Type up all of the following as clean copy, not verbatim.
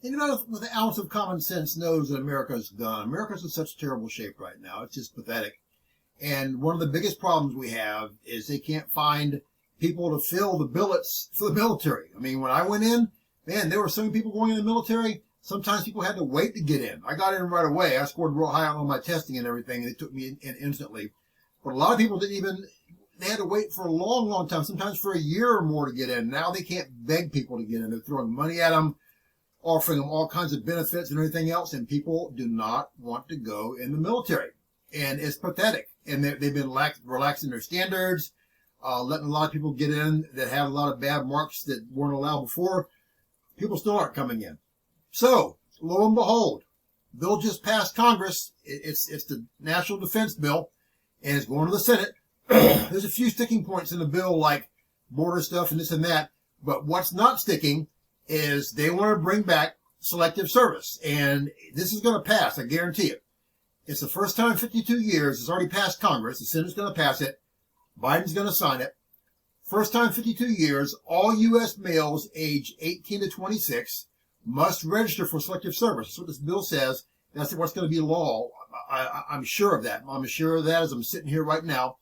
Anybody with an ounce of common sense knows that America's done. America's in such terrible shape right now. It's just pathetic. And one of the biggest problems we have is they can't find people to fill the billets for the military. I mean, when I went in, man, there were so many people going in the military. Sometimes people had to wait to get in. I got in right away. I scored real high on all my testing and everything, and they took me in instantly. But a lot of people didn't even, they had to wait for a long, long time, sometimes for a year or more to get in. Now they can't beg people to get in. They're throwing money at them, offering them all kinds of benefits and everything else, and people do not want to go in the military. And it's pathetic. And they've been relaxing their standards, letting a lot of people get in that have a lot of bad marks that weren't allowed before. People still aren't coming in. So, lo and behold, bill just passed Congress. It's the National Defense Bill, and it's going to the Senate. There's a few sticking points in the bill, like border stuff and this and that. But what's not sticking is they want to bring back selective service. And this is going to pass, I guarantee it. It's the first time in 52 years. It's already passed Congress. The Senate's going to pass it. Biden's going to sign it. First time in 52 years, all U.S. males age 18 to 26 must register for selective service. That's what this bill says. That's what's going to be law. I'm sure of that. I'm sure of that as I'm sitting here right now.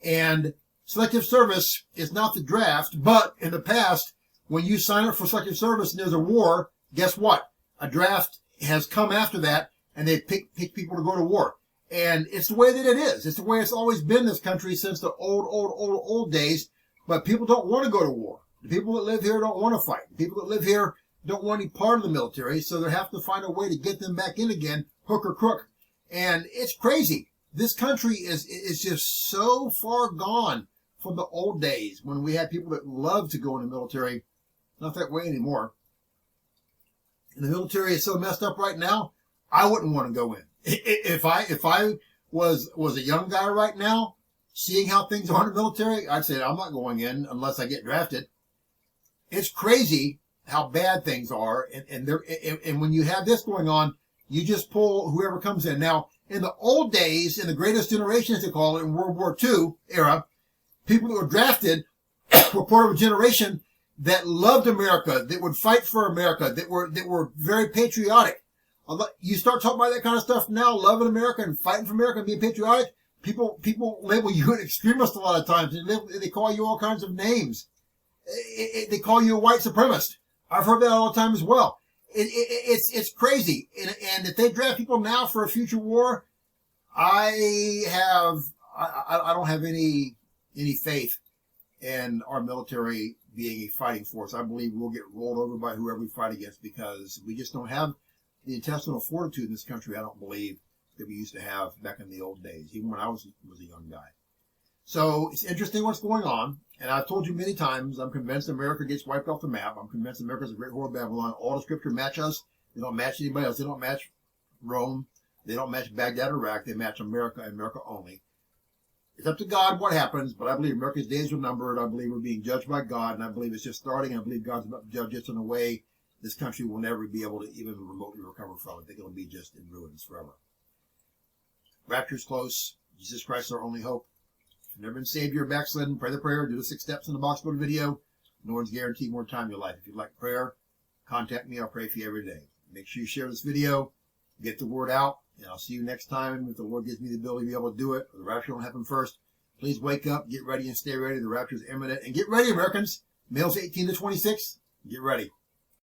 And selective service is not the draft, but in the past, when you sign up for selective service and there's a war, guess what? A draft has come after that, and they pick people to go to war. And it's the way that it is. It's the way it's always been in this country since the old days. But people don't want to go to war. The people that live here don't want to fight. The people that live here don't want any part of the military, so they have to find a way to get them back in again, hook or crook. And it's crazy. This country is just so far gone from the old days when we had people that loved to go in the military. Not that way anymore. And the military is so messed up right now, I wouldn't want to go in. If I was a young guy right now, seeing how things are in the military, I'd say I'm not going in unless I get drafted. It's crazy how bad things are, and when you have this going on, you just pull whoever comes in. Now, in the old days, in the greatest generation, as they call it, in World War II era, people that were drafted were part of a generation that loved America, that would fight for America, that were very patriotic. You start talking about that kind of stuff now, loving America and fighting for America and being patriotic, people label you an extremist a lot of times. They call you all kinds of names. They call you a white supremacist. I've heard that all the time as well. It's crazy. And if they draft people now for a future war, I don't have any faith in our military being a fighting force. I believe we'll get rolled over by whoever we fight against because we just don't have the intestinal fortitude in this country, I don't believe, that we used to have back in the old days, even when I was a young guy. So it's interesting what's going on. And I've told you many times, I'm convinced America gets wiped off the map. I'm convinced America's a great whore of Babylon. All the scripture match us. They don't match anybody else. They don't match Rome. They don't match Baghdad, Iraq. They match America and America only. It's up to God what happens, but I believe America's days are numbered. I believe we're being judged by God, and I believe it's just starting. I believe God's about to judge us in a way this country will never be able to even remotely recover from. I think it'll be just in ruins forever. Rapture's close. Jesus Christ is our only hope. If you've never been saved, you're backslidden. Pray the prayer. Do the 6 steps in the box below the video. No one's guaranteed more time in your life. If you'd like prayer, contact me. I'll pray for you every day. Make sure you share this video. Get the word out. And I'll see you next time. If the Lord gives me the ability to be able to do it, or the rapture won't happen first, please wake up, get ready, and stay ready. The rapture is imminent. And get ready, Americans. Males 18 to 26, get ready.